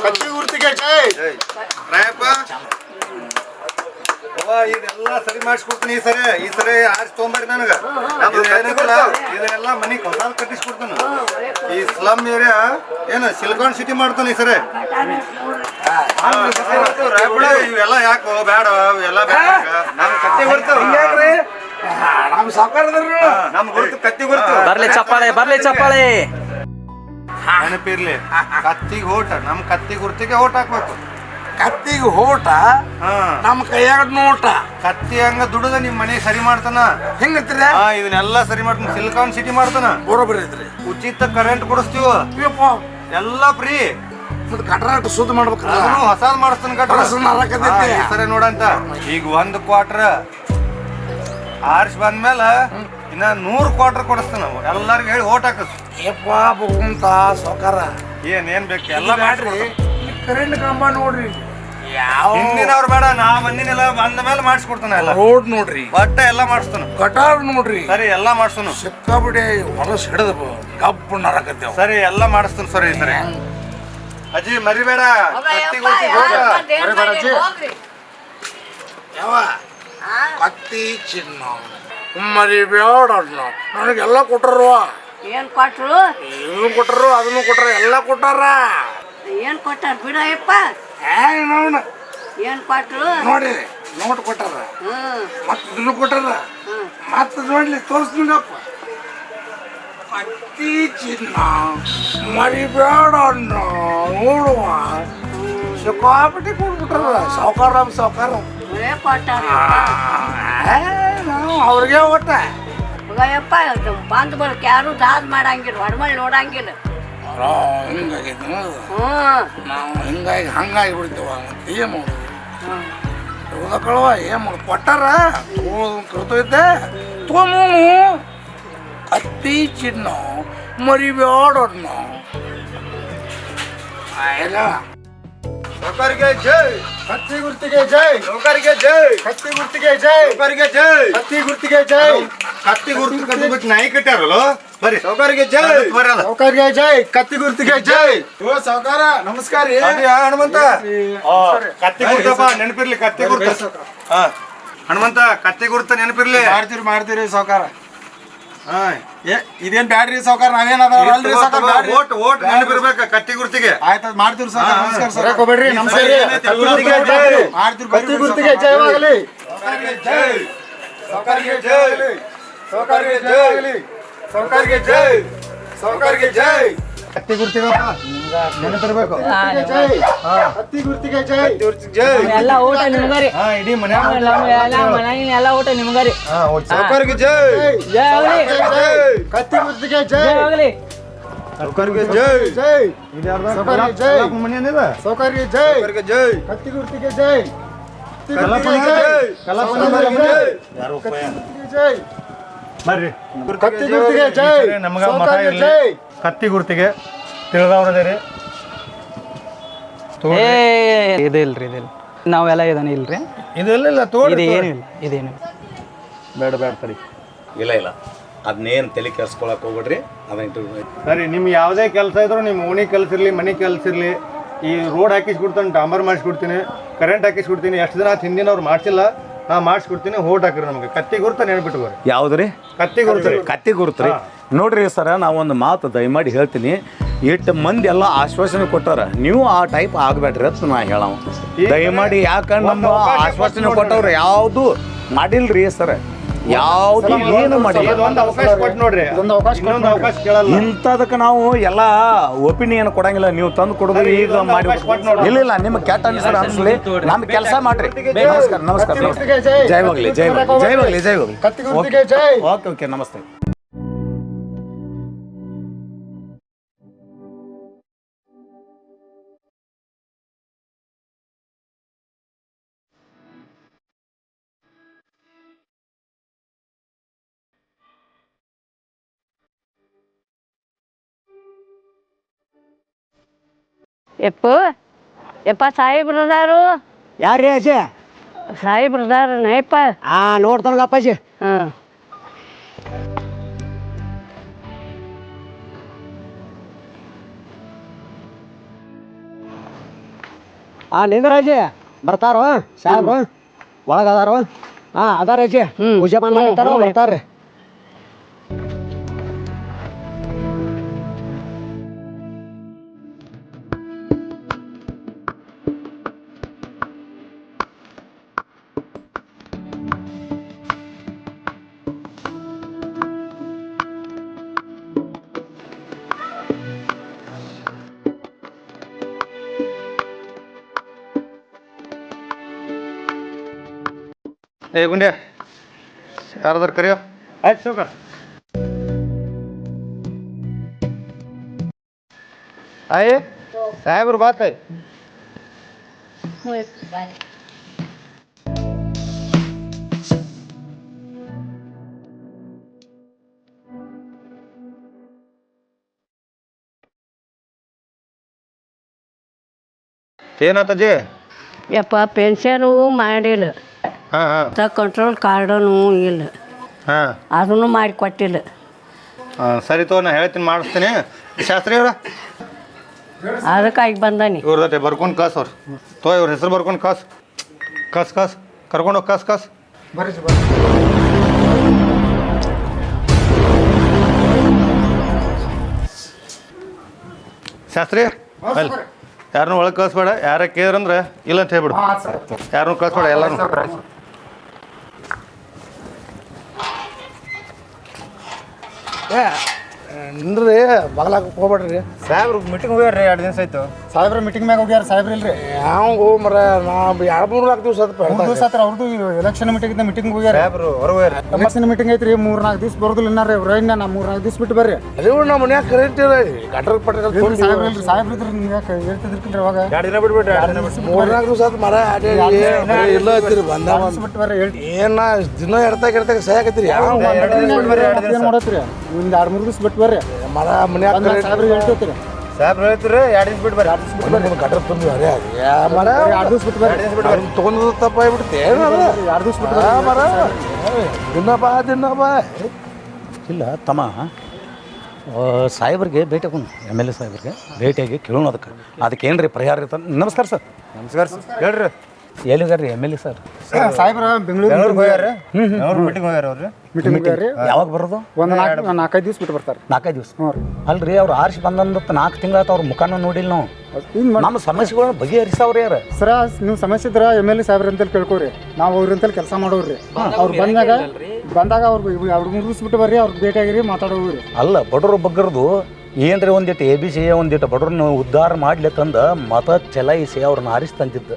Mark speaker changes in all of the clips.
Speaker 1: ಕತ್ತಿ ಗುರುತಿಗೆ ಜೈ.
Speaker 2: ಇದೆಲ್ಲ ಸರಿ ಮಾಡಿಸ್ಕೊಡ್ತೀನಿ ಈ ಸರಿ ಆರ್ಸ್ ತೊಗೊಂಬರ್ರಿ ನನಗೆ. ಇದೆಲ್ಲ ಮನೆ ಹೊಸ ಕಟ್ಟಿಸ್ಕೊಡ್ತಾನೆ. ಈ ಸ್ಲಮ್ ಏರಿಯಾ ಏನು ಸಿಲಿಕಾನ್ ಸಿಟಿ ಮಾಡ್ತಾನೆ ಈ ಸರಿ. ಇವೆಲ್ಲ ಯಾಕೆ ಬೇಡ, ಇವೆಲ್ಲ ಬೇಡ. ನಮ್ ಕತ್ತಿ ಗುರುತು
Speaker 1: ನಮ್ ಸಾಕಾರದ್ರು
Speaker 2: ನಮ್ ಗುರುತು ಕತ್ತಿ ಗುರುತು.
Speaker 3: ಬರ್ಲಿ ಚಪ್ಪಾಳೆ.
Speaker 2: ನೆನಪಿರ್ಲಿ, ಕತ್ತಿಗೆ ಓಟ, ನಮ್ ಕತ್ತಿ ಗುರುತಿಗೆ ಓಟ್ ಹಾಕ್ಬೇಕು.
Speaker 1: ಕತ್ತಿಗೆ ಹೋಟ ನಮ್ ಕೈಯಾಗ ನೋಟ.
Speaker 2: ಕತ್ತಿ ಹಂಗ ದುಡಿದ ನಿಮ್ ಮನೆ ಸರಿ ಮಾಡ್ತಾನ.
Speaker 1: ಹೆಂಗತ್ತೀರ?
Speaker 2: ಇದನ್ನೆಲ್ಲ ಸರಿ ಮಾಡ್ತಾನ. ಸಿಲಿಕಾನ್ ಸಿಟಿ ಮಾಡ್ತಾನ.
Speaker 1: ಬರೋಬ್ಬರಿ ಐತ್ರಿ.
Speaker 2: ಉಚಿತ ಕರೆಂಟ್ ಕೊಡಿಸ್ತೀವ, ಎಲ್ಲ ಫ್ರೀ.
Speaker 1: ಮತ್ತೆ ಕಟ್ರಾಟ ಶುದ್ಧ ಮಾಡ್ಬೇಕಲ್ಲ,
Speaker 2: ಹೊಸಾದ್ ಮಾಡಿಸ್ತಾನ. ಕಟ್ರ ಸರಿ ನೋಡಂತ. ಈಗ 1 ಕ್ವಾರ್ಟರ್ ಆರ್ಸ್ ಬಂದ್ಮೇಲೆ ಇನ್ನ 100 ಕ್ವಾರ್ಟರ್ ಕೊಡಿಸ್ತಾನ. ಎಲ್ಲರಿಗೂ ಹೇಳಿ ಓಟ್ ಹಾಕಸ್.
Speaker 1: ಏಪ್ಪ ಭಗವಂತ ಸಾವ್ಕಾರ,
Speaker 2: ಏನ್ ಬೇಕು ಎಲ್ಲ ಮಾಡ್ರಿ.
Speaker 1: ಕರೆಂಟ್ ಕಂಬ ನೋಡ್ರಿ, ಯಾವ
Speaker 2: ಹಿಂದಿನವ್ರು ಬೇಡ, ನಾ ಮಂದಿನೆಲ್ಲ ಬಂದ ಮೇಲೆ ಮಾಡಿಸ್ಕೊಡ್ತಾನ. ಎಲ್ಲ
Speaker 1: ರೋಡ್ ನೋಡ್ರಿ,
Speaker 2: ಬಟ್ಟೆ ಎಲ್ಲ ಮಾಡಿಸ್ತಾನ.
Speaker 1: ಕಟಾರ್ ನೋಡ್ರಿ,
Speaker 2: ಸರಿ ಎಲ್ಲ ಮಾಡಿಸ್ತಾನ.
Speaker 1: ಸಿಕ್ಕಾಬಿಡಿ ಹೊಲಸ್ ಹಿಡಿದ ಕಬ್ಬು ನರಕತ್ತೇವ.
Speaker 2: ಸರಿ ಎಲ್ಲ ಮಾಡಿಸ್ತಾನ. ಸರಿ ಸರಿ ಅಜ್ಜಿ ಮರಿಬೇಡ.
Speaker 1: ಯಾವ ಕತ್ತಿ ಚಿನ್ನ ಮರಿಬೇಡ. ನನಗೆಲ್ಲ ಕೊಟ್ಟರು.
Speaker 4: ಏನ್ ಕೊಟ್ರು?
Speaker 1: ಇದನ್ನು ಕೊಟ್ಟರು, ಅದನ್ನು ಕೊಟ್ರ, ಎಲ್ಲ ಕೊಟ್ಟಾರ.
Speaker 4: ಏನ್ ಕೊಟ್ಟಾರ ಬಿಡಪ್ಪ? ಏನ್ ಕೊಟ್ರು
Speaker 1: ನೋಡಿ, ನೋಟ್ ಕೊಟ್ಟಾರ, ಮತ್ತ ಇದನ್ನು ಕೊಟ್ಟಾರ, ಮತ್ತ ನೋಡ್ಲಿ ತೋರಿಸ್ತೀನಪ್ಪ. ಕತ್ತಿ ಚಿನ್ನ ಮರಿಬೇಡ ನೋಡುವ. ಸಿಕ್ಕಾಪಟ್ಟಿ ಕೊಟ್ಬಿಟ್ಟಾರ ಸಾವ್ಕಾರ.
Speaker 4: ಕೊಟ್ಟಾರ
Speaker 1: ನಾವು ಅವ್ರಿಗೆ ಒಟ್ಟ
Speaker 4: ಯಪ್ಪ. ಬಂದ್ ಬಳಕ್ ಯಾರು ದಾದ್ ಮಾಡಂಗಿಲ್ಲ, ಹೊಡ್ಮಳ್ ನೋಡಂಗಿಲ್ಲ.
Speaker 1: ಹಿಂಗಾಗೈತಿ ನಾವು. ಹಿಂಗಾಗಿ ಹಂಗಾಗಿ ಬಿಡ್ತೇವ. ಏನ್ ಮಾಡೋದು ಕಳವ, ಏನ್ ಮಾಡೋದು? ಕೊಟ್ಟಾರ ಕರ್ತೈತೆ ತೊಗೊಂಡು. ಕತ್ತಿ ಚಿನ್ನ ಮರಿಬೇಡ.
Speaker 2: ಸೌಕರ್ಗೆ ಜೈ.
Speaker 1: ಕತ್ತಿ ಗುರ್ತಿಗೆ ಜೈ.
Speaker 2: ಸೌಕರ್ಗೆ ಜೈ.
Speaker 1: ಕತ್ತಿ ಗುರ್ತಿಗೆ ಜೈ.
Speaker 2: ಸೌಕರ್ಗೆ ಜೈ.
Speaker 1: ಕತ್ತಿ ಗುರ್ತಿಗೆ ಜೈ.
Speaker 2: ಕತ್ತಿ ಗುರ್ತು ಕಟ್ಬಿಟ್ಟು ನಾಯಿ ಕಟ್ಟಾರಲ್ಲ. ಬರ್ರಿ ಸೌಕರ್ಗೆ ಜೈ. ಬರಲ್ಲ
Speaker 1: ಸೌಕರ್ಗೆ ಜೈ. ಕತ್ತಿ ಗುರ್ತಿಗೆ ಜೈ. ಓ ಸಾವ್ಕಾರ ನಮಸ್ಕಾರ ರೀ.
Speaker 2: ಹನುಮಂತ, ಕತ್ತಿ ಗುರ್ತಪ್ಪ ನೆನಪಿರ್ಲಿ. ಕತ್ತಿ ಗುರ್ತ ಹನುಮಂತ, ಕತ್ತಿ ಗುರ್ತ ನೆನಪಿರ್ಲಿ.
Speaker 1: ಮಾಡ್ತೀರಿ ಸಾವ್ಕಾರ. ಇದೇನ್ ಬ್ಯಾಡ್ರಿ ಸಾವ್ಕಾರ, ನಾವೇನಲ್ರಿ ಸಾವ್ಕಾರ.
Speaker 2: ಓಟ್ ನೆನಪಿರ್ಬೇಕ ಕತ್ತಿ ಗುರ್ತಿಗೆ.
Speaker 1: ಆಯ್ತು ಮಾಡ್ತೀವಿ ಸಾವ್ಕಾರ. ನಮಸ್ಕಾರ ಸರ್. ಹೋಗ್ಬೇಡ್ರಿ. ನಮಸ್ಕಾರ. ಮಾಡ್ತೀವಿ. ಕತ್ತಿ ಗುರ್ತಿಗೆ ಜಯವಾಗಲಿ.
Speaker 2: ಜೈ. ಸೌಕರ್ಗೆ ಜೈ. ಸೌಕರ್ಗೆ ಜೈ. ಸೌಕರ್ಗೆ ಜೈ. ಸೌಕರ್ಗೆ ಜೈ. ಕತ್ತಿ ಗುರ್ತಿಗಪ್ಪ ನೆನಪಿರ್ಬೇಕು. ಕತ್ತಿ ಗುರ್ತಿಗೆ ಜೈ. ಜೈ.
Speaker 3: ಎಲ್ಲ ಊಟ ನಿಮ್ಗರಿ.
Speaker 2: ಇಡೀ ಮನ್ಯಾಗ
Speaker 3: ಎಲ್ಲ ಊಟ ನಿಮ್ಗರಿ.
Speaker 2: ಸೌಕರ್ಗೆ ಜೈ.
Speaker 3: ಜೈ ಆಗಲಿ.
Speaker 1: ಕತ್ತಿ ಗುರ್ತಿಗೆ ಜೈ.
Speaker 3: ಆಗಲಿ.
Speaker 2: ಸೌಕರ್ಗೆ ಜೈ.
Speaker 1: ಜೈ.
Speaker 2: ಸೌಕರ್ಗೆ ಜೈ. ಮನೆಯಲ್ಲಿದ
Speaker 1: ಸೌಕರ್ಗೆ ಜೈ.
Speaker 2: ಸೌಕರ್ಗೆ ಜೈ.
Speaker 1: ಕತ್ತಿ ಗುರ್ತಿಗೆ ಜೈ.
Speaker 2: ಕಲಾಪನ ಜೈ. ಕಲಾಪನ ಜೈ.
Speaker 1: ಜೈ.
Speaker 2: ಬರ್ರಿ
Speaker 1: ಕತ್ತಿ ಗುರ್ತಿಗೆ ಜೈ.
Speaker 2: ನಮಗ ಮತ ಇರಲಿ. ಕತ್ತಿ ಗುರ್ತಿಗೆ ತಿಳಿದವ್ರದೇರಿ.
Speaker 3: ಇದಿಲ್ರಿ ನಾವೆಲ್ಲ ಇದಾನೆ ಇಲ್ರಿ.
Speaker 2: ಇದೆಲ್ಲ ತೋಡಿ
Speaker 3: ಇದೇನಿಲ್ಲ.
Speaker 2: ಬೇಡ ಸರಿ.
Speaker 5: ಇಲ್ಲ ಅದನ್ನೇನು ತಲೆ ಕೆಲ್ಸ್ಕೊಳಕ್ ಹೋಗ್ಬಿಡ್ರಿ.
Speaker 2: ಸರಿ, ನಿಮ್ ಯಾವುದೇ ಕೆಲಸ ಇದ್ರು, ನಿಮ್ಮ ಓಣಿ ಕೆಲಸ ಇರಲಿ, ಮನೆ ಕೆಲಸ ಇರಲಿ, ಈ ರೋಡ್ ಹಾಕಿಸ್ಕೊಡ್ತಾನೆ, ಡಾಂಬರ್ ಮಾಡಿಸ್ಕೊಡ್ತೀನಿ, ಕರೆಂಟ್ ಹಾಕಿಸ್ಕೊಡ್ತೀನಿ. ಎಷ್ಟು ದಿನ ಹಿಂದಿನವ್ರು ಮಾಡಿಸಿಲ್ಲ, ನಾ ಮಾಡಿಸ್ಕೊಡ್ತೀನಿ. ಓಟ್ ಹಾಕಿರಿ ನಮಗೆ. ಕತ್ತಿ ಗುರ್ತ ನೆನ್ಬಿಟ್ಕೋರಿ.
Speaker 5: ಯಾವ್ದ್ರಿ? ಕತ್ತಿ ಗುರುತ್ರಿ. ನೋಡ್ರಿ ಸರ, ನಾವೊಂದು ಮಾತು ದಯಮಾಡಿ ಹೇಳ್ತೀನಿ. ಇಟ್ಟು ಮಂದಿ ಎಲ್ಲ ಆಶ್ವಾಸನೆ ಕೊಟ್ಟಾರ, ನೀವು ಆ ಟೈಪ್ ಆಗ್ಬೇಡ್ರಿ ಅಂತ ನಾ ಹೇಳವ ದಯಮಾಡಿ. ಯಾಕಂದ್ರೆ ನಮ್ಮ ಆಶ್ವಾಸನೆ ಕೊಟ್ಟವ್ರು ಯಾವುದು ಮಾಡಿಲ್ರಿ ಸರ್. ಯಾವ್ದು ಏನು ಮಾಡಿ
Speaker 2: ನೋಡ್ರಿ,
Speaker 5: ಇಂಥದಕ್ಕೆ ನಾವು ಎಲ್ಲ ಒಪಿನಿಯನ್ ಕೊಡಂಗಿಲ್ಲ. ನೀವು ತಂದು ಕೊಡೋದು ಈಗ ಮಾಡಿ. ಇಲ್ಲ ನಿಮ್ಗೆ ಕೆಟ್ಟ ಅನಿಸ್ತಾರೆ ಅನ್ಸಲಿ, ನಮ್ಮ ಕೆಲಸ ಮಾಡ್ರಿ. ನಮಸ್ಕಾರ. ಜಯವಾಗ್ಲಿ. ಓಕೆ ನಮಸ್ತೆ.
Speaker 4: ಯಪ್ಪ ಸಾಹೇಬ್ರದಾರು
Speaker 6: ಯಾರ್ರೀ ಅಜ್ಜಿ
Speaker 4: ಸಾಹೇಬ್ರದಾರ ಯಪ್ಪ
Speaker 6: ನೋಡ್ತಾನಗ ಅಪ್ಪಾಜಿ
Speaker 4: ಹಾಂ
Speaker 6: ನಿಂದ್ರಜ್ಜಿ ಬರ್ತಾರೋ ಸಾಹೇಬ್ರು ಒಳಗದಾರೋ ಅದಾರ ಅಜ್ಜಿ ಪೂಜೆ ಮಾಡ್ತಾರೋ ಬರ್ತಾರ್ರಿ
Speaker 2: ಏ ಗುಂಡ್ಯ ಯಾರದಾರ ಕರಿಯೋ ಆಯ್ತು ಸೌಕರ್ ಆಯ್ ಸಾಹೇಬ್ರು ಬಾತಾಯ್ ಏನಾತಜ್ಜಿ
Speaker 4: ಯಪ್ಪ ಪೆನ್ಷನು ಮಾಡಿಲ್ಲ
Speaker 2: ಹಾಂ ಹಾಂ
Speaker 4: ಕಂಟ್ರೋಲ್ ಕಾರ್ಡನು ಇಲ್ಲ
Speaker 2: ಹಾಂ
Speaker 4: ಅದನ್ನು ಮಾಡಿ ಕೊಟ್ಟಿಲ್ಲ
Speaker 2: ಸರಿ ತೋ ನಾ ಹೇಳ್ತೀನಿ ಮಾಡಿಸ್ತೀನಿ ಶಾಸ್ತ್ರಿ ಅವ್ರ
Speaker 4: ಅದಕ್ಕಾಗಿ ಬಂದಾನಿ
Speaker 2: ಇವ್ರದಟ್ಟೆ ಬರ್ಕೊಂಡು ಕಳ್ಸ ಅವ್ರು ಇವ್ರ ಹೆಸರು ಬರ್ಕೊಂಡು ಕಸ್ ಕರ್ಕೊಂಡು ಹೋಗಿ ಕಸ್
Speaker 1: ಬರ್ರಿ ಬರ್ರಿ
Speaker 2: ಶಾಸ್ತ್ರಿ ಅಲ್ಲಿ ಯಾರನ್ನೂ ಒಳಗೆ ಕಳಿಸ್ಬೇಡ ಯಾರ ಕೇಳಿದ್ರಂದ್ರೆ ಇಲ್ಲ ಅಂತ ಹೇಳ್ಬಿಡು ಯಾರನ್ನೂ ಕಳಿಸ್ಬೇಡ ಎಲ್ಲರೂ
Speaker 1: ನಿಂದ್ರಿ ಬಗಲಾಗ ಹೋಗ್ಬೇಡ್ರಿ
Speaker 2: ಸಾಹೇಬ್ರು ಮೀಟಿಂಗ್ ಹೋಗ್ಯಾರ 2 ದಿವಸ ಆಯ್ತು
Speaker 1: ಸಾಹೇಬ್ರ ಮೀಟಿಂಗ್ ಮ್ಯಾಗ ಹೋಗ್ಯಾರ ಸಾಹೇಬ್ರ ಇಲ್ರಿ
Speaker 6: ಯಾವ ಮರ ನಾ 2-3 ದಿವಸ
Speaker 1: ಮೂರು ದಿವಸ ಆತ್ರ ಅವ್ರದ್ದು ಎಲೆಕ್ಷನ್ ಮೀಟಿಂಗ್ ಹೋಗ್ಯಾರ
Speaker 2: ಸಾಹೇಬ್ರು ಹೊರಗೆ
Speaker 1: ಎಲೆಕ್ಷನ್ ಮೀಟಿಂಗ್ ಐತ್ರಿ 3-4 ದಿವಸ ಬರೋದಿಲ್ಲ ಇನ್ನಾರ ಇನ್ನ ನಾ 3-4 ದಿವಸ ಬಿಟ್ಟು ಬರ್ರಿ
Speaker 6: ಅದೇ ನಮ್ಮ ಮನ್ಯಾಗ ಕರೆಂಟ್ ಇಲ್ಲ ಗಟ್ರ ಪಟ್ರ
Speaker 1: ಸಾಹೇಬ್ರ ಇಲ್ರಿ ಸಾಹೇಬ್ರ ಇದ್ರಿ ನಿಮ್ಗೆ ಯಾಕೆ ಹೇಳ್ತಿದ್ರಿ ಅವಾಗ
Speaker 2: 2 ದಿನ ಬಿಟ್ಬಿಟ್ರೆ 2 ದಿನ
Speaker 6: 3-4 ದಿವಸ ಆತ್ ಮರ ಇಲ್ಲ ಹತ್ತಿರಿ ಬಂದ
Speaker 1: ಬಿಟ್ಟು ಬರ್ರಿ ಹೇಳ್ತಿ
Speaker 6: ಏನ ದಿನ ಎಡ್ತಾಗ ಸಹಾಯಕತ್ತೀರಿ ಯಾವ
Speaker 1: ಏನ್ ಮಾಡತ್ರಿ ಒಂದ್ 2-3 ದಿವಸ ಬಿಟ್ಟು ಬರ್ರಿ
Speaker 6: ಮರ ಮನ್ಯಾಗ
Speaker 1: ಸಾಹೇಬ್ರಿಗೆ ಹೇಳ್ತಿರ್ತೀರಿ
Speaker 2: ಸಾಹೇಬ್ರು ಹೇಳ್ತೀರಿ 2 ದಿನ ಬಿಟ್ಟು ಬರ್ರಿ
Speaker 6: ಗಟ್ರ ತಂದು ಅರೇ ಮರ
Speaker 1: 2 ದಿವಸ ಬಿಟ್ಟು ಬರ್ರಿ
Speaker 6: ತೊಗೊಂಡು ತಪ್ಪಾಗ್ಬಿಡ್ತೆ ಏನದ
Speaker 1: 2 ದಿವಸ ಬಿಟ್ಟು ಬರ್ರಿ
Speaker 6: ಮರ ದಿನ ಬಾ
Speaker 5: ಇಲ್ಲ ತಮ್ಮ ಸಾಹೇಬ್ರಿಗೆ ಭೇಟಿ ಆಗೋಣ MLA ಸಾಹೇಬ್ರಿಗೆ ಭೇಟಿಯಾಗಿ ಕೇಳೋಣ ಅದಕ್ಕೆ ಏನು ರೀ ಪರಿಹಾರ ಇರ್ತಾನೆ ನಮಸ್ಕಾರ ಸರ್
Speaker 2: ನಮಸ್ಕಾರ ಹೇಳ್ರಿ
Speaker 5: ಎಲ್ಲಿಗಾರ್ರಿ MLA ಸರ್
Speaker 1: ಸಾಹೇಬ್ರ ಬೆಂಗಳೂರಿಗೆ
Speaker 2: ಹೋಗ್ಯಾರ ಮೀಟಿಂಗ್ ಹೋಗ್ಯಾರ ಅವ್ರು
Speaker 1: ಮೀಟಿಂಗ್ ಹೋಗ್ಯಾರಿ
Speaker 5: ಯಾವಾಗ ಬರೋದು
Speaker 1: ಒಂದು 4-5 ದಿವಸ ಬಿಟ್ಟು ಬರ್ತಾರೆ
Speaker 5: 4 ದಿವಸ
Speaker 1: ಹ್ಞೂ ರೀ
Speaker 5: ಅಲ್ರಿ ಅವ್ರು ಆರಿಸಿ ಬಂದಂತ 4 ತಿಂಗಳಾತ ಅವ್ರ ಮುಖಾನ ನೋಡಿಲ್ಲ ನಾವು
Speaker 1: ಹಿಂಗೆ ಮಾಡಿ
Speaker 5: ನಮ್ಮ ಸಮಸ್ಯೆಗಳನ್ನ ಬಗೆಹರಿಸವ್ರಿ ಯಾರು
Speaker 1: ಸರ ನೀವು ಸಮಸ್ಯೆ ಇದ್ರ MLA ಸಾಹೇಬ್ರ ಅಂತೇಳಿ ಕೇಳ್ಕೊರಿ ನಾವು ಅವ್ರಂತೇಳಿ ಕೆಲಸ ಮಾಡೋವ್ರಿ ಅವ್ರು ಬಂದಾಗ ಅವ್ರು 2-3 ದಿವಸ ಬಿಟ್ಟು ಬರ್ರಿ ಅವ್ರಿಗೆ ಭೇಟಿಯಾಗಿರಿ ಮಾತಾಡೋವ್ರಿ
Speaker 5: ಅಲ್ಲ ಬಡವರು ಬಗ್ಗರದು ಏನ್ರಿ ಒಂದಿಟ್ಟು ABC ಒಂದಿಟ್ಟು ಬಡವ್ರನ್ನ ಉದ್ಧಾರ ಮಾಡ್ಲಿಕ್ಕಂದ ಮತ ಚಲಾಯಿಸಿ ಅವ್ರನ್ನ ಆರಿಸ್ತಂತಿದ್ದ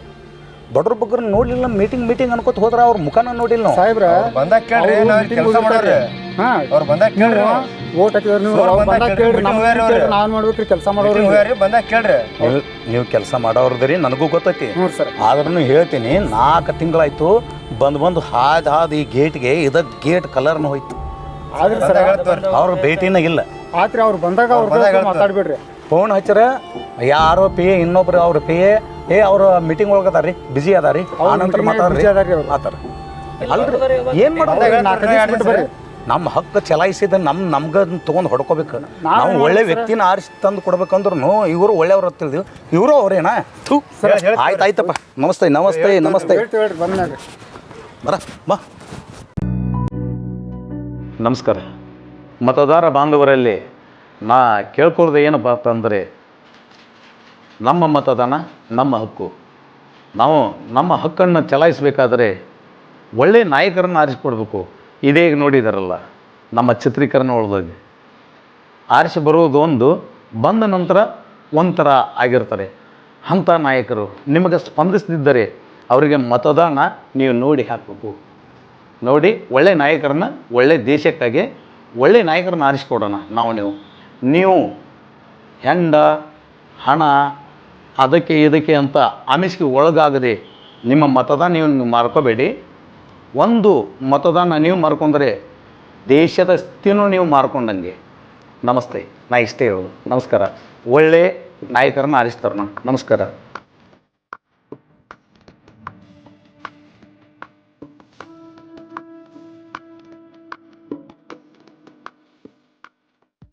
Speaker 5: ಬಡವ್ರ ಬಗ್ಗರ ನೋಡ್ಲಿಲ್ಲ ಮೀಟಿಂಗ್ ಅನ್ಕೋತ ಹೋದ್ರ ಅವ್ರ ಮುಖಾನ ನೋಡಿಲ್ಲ ನಾವು
Speaker 1: ಸಾಹೇಬ್ರ
Speaker 2: ಬಂದಾಗ ಕೇಳ್ರಿ ಕೆಲಸ ಮಾಡೋರಿ
Speaker 1: ಹಾಂ
Speaker 2: ಅವ್ರು ಬಂದಾಗ ಕೇಳ್ರಿ
Speaker 1: ಓಟ್ ಹಾಕಿದ್ರೆ ನೀವು
Speaker 2: ಅವ್ರು
Speaker 1: ಬಂದಾಗ
Speaker 2: ಬಂದಾಗ
Speaker 1: ಕೇಳ್ರಿ
Speaker 2: meeting ಹೋಗ್ಯಾರ ಅವ್ರು.
Speaker 1: ನಾನು ಮಾಡ್ಬೇಕ್ರಿ ಕೆಲಸ ಮಾಡೋರು
Speaker 2: ಹೋಗ್ಯಾರಿ ಬಂದಾಗ ಕೇಳ್ರಿ
Speaker 5: ನೀವು ಕೆಲಸ ಮಾಡೋರ್ದ್ರಿ ನನಗೂ ಗೊತ್ತೈತಿ
Speaker 1: ಹ್ಞೂ ಸರ್
Speaker 5: ಆದ್ರೂ ಹೇಳ್ತೀನಿ 4 ತಿಂಗಳಾಯ್ತು ಬಂದು ಹಾದ್ ಈ ಗೇಟ್ಗೆ ಗೇಟ್ ಕಲರ್ನ ಹೋಯ್ತು
Speaker 1: ಆದ್ರೆ ಸರ್
Speaker 5: ಅವ್ರ ಭೇಟಿನ ಇಲ್ಲ
Speaker 1: ಆತ್ರಿ ಅವ್ರು ಬಂದಾಗ ಅವ್ರ ಮಾತಾಡ್ಬೇಡ್ರಿ
Speaker 5: ಫೋನ್ ಹಚ್ಚರ ಯಾರೋ ಇನ್ನೊಬ್ರು ಅವ್ರ ಅವ್ರ ಮೀಟಿಂಗ್ ಒಳಗೆ ಅದಾರಿ ಬಿಜಿ ಅದಾರಿ ಆ ನಂತರ ಮಾತಾಡ್ರಿ
Speaker 1: busy ಅದಾರ್ರಿ ಅವ್ರು.
Speaker 5: ಆತರ ಅಲ್ರಿ ಏನ್ ಮಾಡೋದು
Speaker 1: 4 ದಿವಸ ಬಿಟ್ಟು ಬರ್ರಿ
Speaker 5: ನಮ್ಮ ಹಕ್ಕು ಚಲಾಯಿಸಿದ ನಮ್ಗೆ ತೊಗೊಂಡು ಹೊಡ್ಕೋಬೇಕು ನಾವು ಒಳ್ಳೆ ವ್ಯಕ್ತಿನ ಆರಿಸಿ ತಂದು ಕೊಡ್ಬೇಕಂದ್ರೂ ಇವರು ಒಳ್ಳೆಯವ್ರು ತಿಳಿದ್ವಿ ಇವರು ಅವ್ರೇನಾ ಆಯ್ತಾಯ್ತಪ್ಪ ನಮಸ್ತೆ
Speaker 1: ಹೇಳ್ರಿ ಬಂದಾಗ
Speaker 5: ಬರ ಬಾ ನಮಸ್ಕಾರ ಮತದಾರ ಬಾಂಧವರಲ್ಲಿ ನಾ ಕೇಳ್ಕೊಳ್ಳೋದು ಏನಪ್ಪ ಅಂತಂದರೆ ನಮ್ಮ ಮತದಾನ ನಮ್ಮ ಹಕ್ಕು ನಾವು ನಮ್ಮ ಹಕ್ಕನ್ನು ಚಲಾಯಿಸಬೇಕಾದರೆ ಒಳ್ಳೆಯ ನಾಯಕರನ್ನು ಆರಿಸಿಕೊಡ್ಬೇಕು ಇದೇ ಈಗ ನೋಡಿದಾರಲ್ಲ ನಮ್ಮ ಚಿತ್ರೀಕರಣ ಒಳಗಾಗಿ ಆರಿಸಿ ಬರುವುದು ಒಂದು ಬಂದ ನಂತರ ಒಂಥರ ಆಗಿರ್ತಾರೆ ಅಂಥ ನಾಯಕರು ನಿಮಗೆ ಸ್ಪಂದಿಸದಿದ್ದರೆ ಅವರಿಗೆ ಮತದಾನ ನೀವು ನೋಡಿ ಹಾಕಬೇಕು ನೋಡಿ ಒಳ್ಳೆ ನಾಯಕರನ್ನ ಒಳ್ಳೆ ದೇಶಕ್ಕಾಗಿ ಒಳ್ಳೆ ನಾಯಕರನ್ನ ಆರಿಸಿಕೊಡೋಣ ನೀವು ಹೆಂಡ ಹಣ ಅದಕ್ಕೆ ಇದಕ್ಕೆ ಅಂತ ಆಮಿಷಕ್ಕೆ ಒಳಗಾಗದೆ ನಿಮ್ಮ ಮತದಾನ ನೀವು ಮಾರ್ಕೋಬೇಡಿ ಒಂದು ಮತದಾನ ನೀವು ಮಾರ್ಕೊಂಡ್ರೆ ದೇಶದ ಸ್ಥಿತಿನೂ ನೀವು ಮಾರ್ಕೊಂಡಂಗೆ ನಮಸ್ತೆ ನಾ ಇಷ್ಟೇ ಹೇಳೋದು ನಮಸ್ಕಾರ ಒಳ್ಳೆ ನಾಯಕರನ್ನ ಆರಿಸ್ತಾರ ನಮಸ್ಕಾರ.